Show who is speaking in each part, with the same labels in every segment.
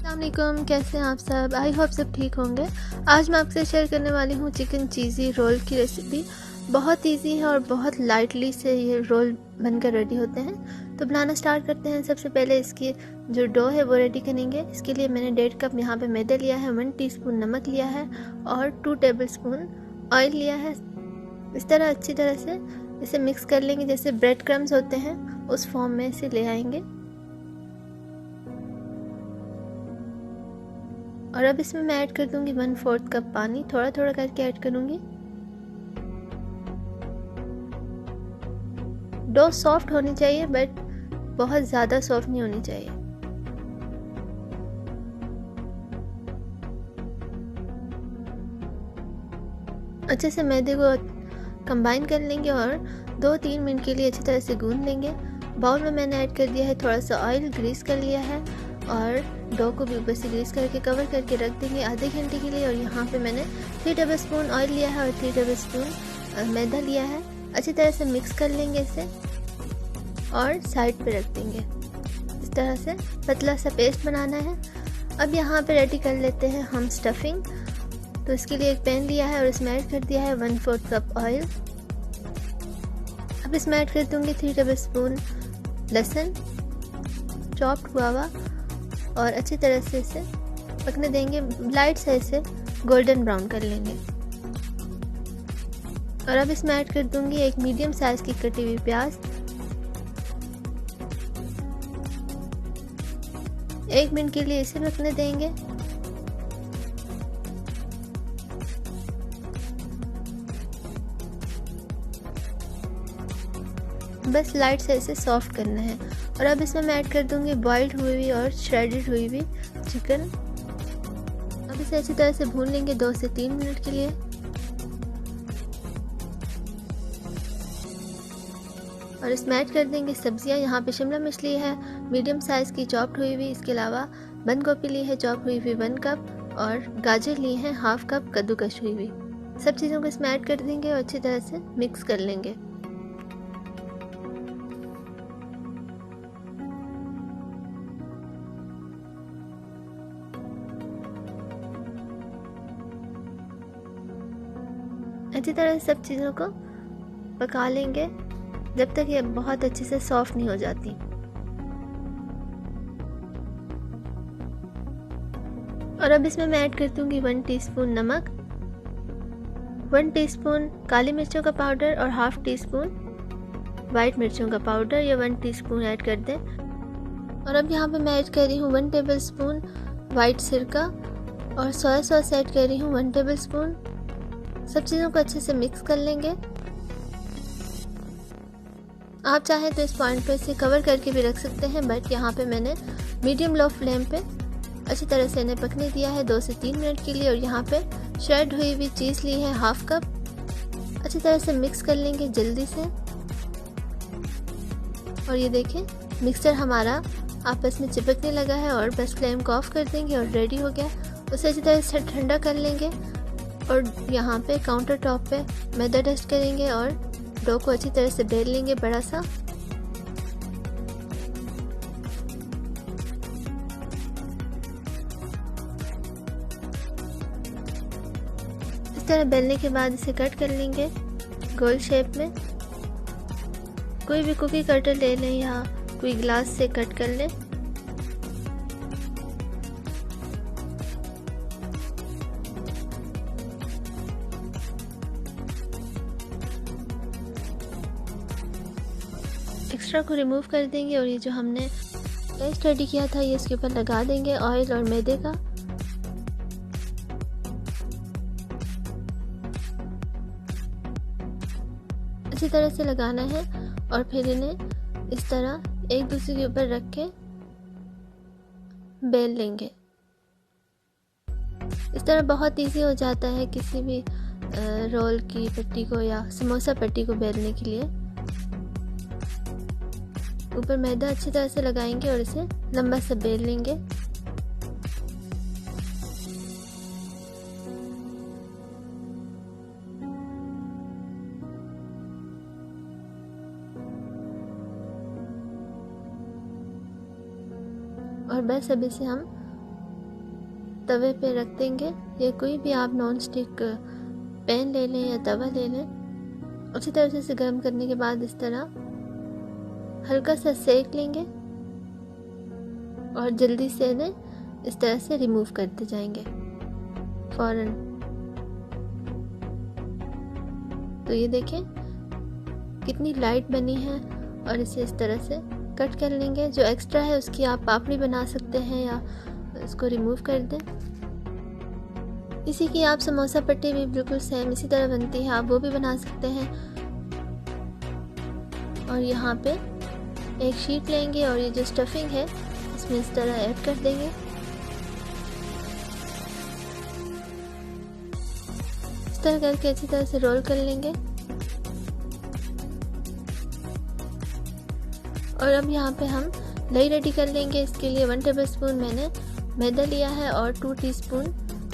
Speaker 1: अस्सलामुअलैकुम, कैसे हैं आप सब। आई होप सब ठीक होंगे। आज मैं आपसे शेयर करने वाली हूँ चिकन चीज़ी रोल की रेसिपी। बहुत इजी है और बहुत लाइटली से ये रोल बनकर रेडी होते हैं। तो बनाना स्टार्ट करते हैं। सबसे पहले इसकी जो डो है वो रेडी करेंगे। इसके लिए मैंने 1.5 कप यहाँ पे मैदा लिया है, 1 टीस्पून नमक लिया है और 2 टेबलस्पून ऑयल लिया है। इस तरह अच्छी तरह से इसे मिक्स कर लेंगे। जैसे ब्रेड क्रम्स होते हैं उस फॉर्म में इसे ले आएंगे। और अब इसमें मैं ऐड कर दूंगी 1/4 कप पानी, थोड़ा थोड़ा करके ऐड करूंगी। डो सॉफ्ट होनी चाहिए बट बहुत ज़्यादा सॉफ्ट नहीं होनी चाहिए। अच्छे से मैदे को कंबाइन कर लेंगे और 2-3 मिनट के लिए अच्छी तरह से गूंद लेंगे। बाउल में मैंने ऐड कर दिया है थोड़ा सा ऑयल, ग्रीस कर लिया है और डो को भी ऊपर से ग्रीस करके कवर करके रख देंगे आधे घंटे के लिए। और यहाँ पे मैंने 3 टेबलस्पून ऑयल लिया है और 3 टेबलस्पून मैदा लिया है। अच्छी तरह से मिक्स कर लेंगे इसे और साइड पे रख देंगे। इस तरह से पतला सा पेस्ट बनाना है। अब यहाँ पे रेडी कर लेते हैं हम स्टफिंग। तो इसके लिए एक पैन लिया है और इसमें ऐड कर दिया है 1/4 कप ऑयल। अब इसमें ऐड कर दूंगी 3 टेबलस्पून लहसुन चॉप्ड हुआ हुआ और अच्छी तरह से इसे पकने देंगे। लाइट से इसे गोल्डन ब्राउन कर लेंगे। और अब इसमें ऐड कर दूंगी एक मीडियम साइज की कटी हुई प्याज। 1 मिनट के लिए इसे पकने देंगे। बस लाइट से इसे सॉफ्ट करना है। और अब इसमें मैं ऐड कर दूंगी बॉइल्ड हुई हुई और श्रेडेड हुई हुई चिकन। अब इसे अच्छी तरह से भून लेंगे 2 से 3 मिनट के लिए। और इसमें ऐड कर देंगे सब्जियां। यहाँ पे शिमला मिर्च ली है मीडियम साइज की चॉप्ड हुई हुई। इसके अलावा बंद गोभी ली है चॉप हुई हुई 1 कप और गाजर ली है 1/2 कप कद्दूकस हुई हुई। सब चीज़ों को इसमें ऐड कर देंगे और अच्छी तरह से मिक्स कर लेंगे। अच्छी तरह से सब चीज़ों को पका लेंगे जब तक ये बहुत अच्छे से सॉफ्ट नहीं हो जाती। और अब इसमें मैं ऐड कर दूंगी 1 टीस्पून नमक, 1 टीस्पून काली मिर्चों का पाउडर और 1/2 टीस्पून वाइट मिर्चों का पाउडर या 1 टीस्पून ऐड कर दें। और अब यहाँ पे मैं ऐड कर रही हूँ 1 टेबलस्पून वाइट सिरका और सोया सॉस ऐड कर रही हूँ 1 टेबलस्पून। सब चीज़ों को अच्छे से मिक्स कर लेंगे। आप चाहें तो इस पॉइंट पे इसे कवर करके भी रख सकते हैं बट यहाँ पे मैंने मीडियम लो फ्लेम पे अच्छी तरह से इन्हें पकने दिया है 2 से 3 मिनट के लिए। और यहाँ पे श्रेड हुई हुई चीज़ ली है 1/2 कप। अच्छी तरह से मिक्स कर लेंगे जल्दी से। और ये देखें मिक्सचर हमारा आपस में चिपकने लगा है और बस फ्लेम को ऑफ कर देंगे और रेडी हो गया। उसे अच्छी तरह से ठंडा कर लेंगे और यहाँ पे काउंटर टॉप पे मैदा डस्ट करेंगे और डो को अच्छी तरह से बेल लेंगे बड़ा सा। इस तरह बेलने के बाद इसे कट कर लेंगे गोल शेप में। कोई भी कुकी कटर ले लें या कोई ग्लास से कट कर लें। एक्स्ट्रा को रिमूव कर देंगे और ये जो हमने पेस्ट रेडी किया था ये इसके ऊपर लगा देंगे ऑयल और मैदे का। अच्छी तरह से लगाना है और फिर इन्हें इस तरह एक दूसरे के ऊपर रख के बेल लेंगे। इस तरह बहुत इजी हो जाता है किसी भी रोल की पट्टी को या समोसा पट्टी को बेलने के लिए। ऊपर मैदा अच्छी तरह से लगाएंगे और इसे लंबा सा बेल लेंगे। और बस अब इसे हम तवे पे रख देंगे, या कोई भी आप नॉन स्टिक पैन ले लें या तवा ले लें। अच्छी तरह से इसे गर्म करने के बाद इस तरह हल्का सा सेक लेंगे और जल्दी से इन्हें इस तरह से रिमूव करते जाएंगे फ़ौरन। तो ये देखें कितनी लाइट बनी है, और इसे इस तरह से कट कर लेंगे। जो एक्स्ट्रा है उसकी आप पापड़ी बना सकते हैं या इसको रिमूव कर दें। इसी की आप समोसा पट्टी भी बिल्कुल सेम इसी तरह बनती है, आप वो भी बना सकते हैं। और यहाँ पे एक शीट लेंगे और ये जो स्टफिंग है इसमें इस तरह ऐड कर देंगे। इस तरह करके अच्छी तरह से रोल कर लेंगे। और अब यहाँ पे हम दही रेडी कर लेंगे। इसके लिए 1 टेबलस्पून मैंने मैदा लिया है और 2 टीस्पून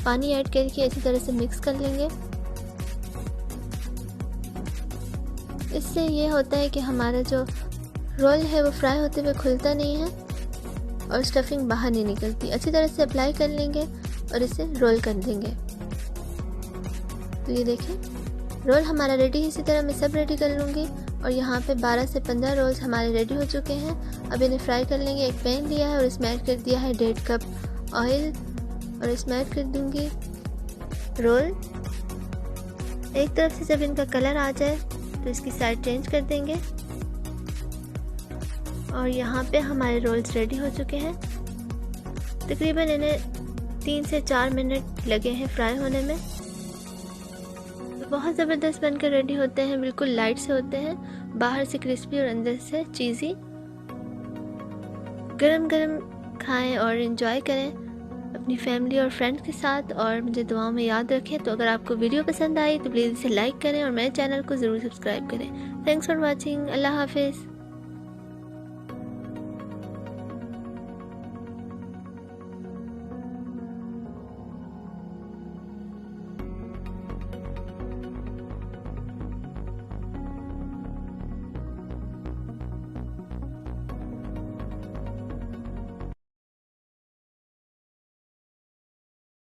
Speaker 1: पानी ऐड करके अच्छी तरह से मिक्स कर लेंगे। इससे ये होता है कि हमारा जो रोल है वो फ्राई होते हुए खुलता नहीं है और स्टफिंग बाहर नहीं निकलती। अच्छी तरह से अप्लाई कर लेंगे और इसे रोल कर देंगे। तो ये देखें रोल हमारा रेडी है। इसी तरह मैं सब रेडी कर लूँगी। और यहाँ पे 12 से 15 रोल्स हमारे रेडी हो चुके हैं। अब इन्हें फ्राई कर लेंगे। एक पैन लिया है और इसमें ऐड कर दिया है 1.5 कप ऑयल और इसमें ऐड कर दूँगी रोल। एक तरफ से जब इनका कलर आ जाए तो इसकी साइड चेंज कर देंगे। और यहाँ पे हमारे रोल्स रेडी हो चुके हैं। तकरीबन इन्हें 3 से 4 मिनट लगे हैं फ्राई होने में। बहुत ज़बरदस्त बनकर रेडी होते हैं, बिल्कुल लाइट से होते हैं, बाहर से क्रिस्पी और अंदर से चीज़ी। गरम गरम खाएं और एंजॉय करें अपनी फैमिली और फ्रेंड्स के साथ। और मुझे दुआओं में याद रखें। तो अगर आपको वीडियो पसंद आई तो प्लीज़ इसे लाइक करें और मेरे चैनल को ज़रूर सब्सक्राइब करें। Thanks for watching. अल्लाह हाफिज़।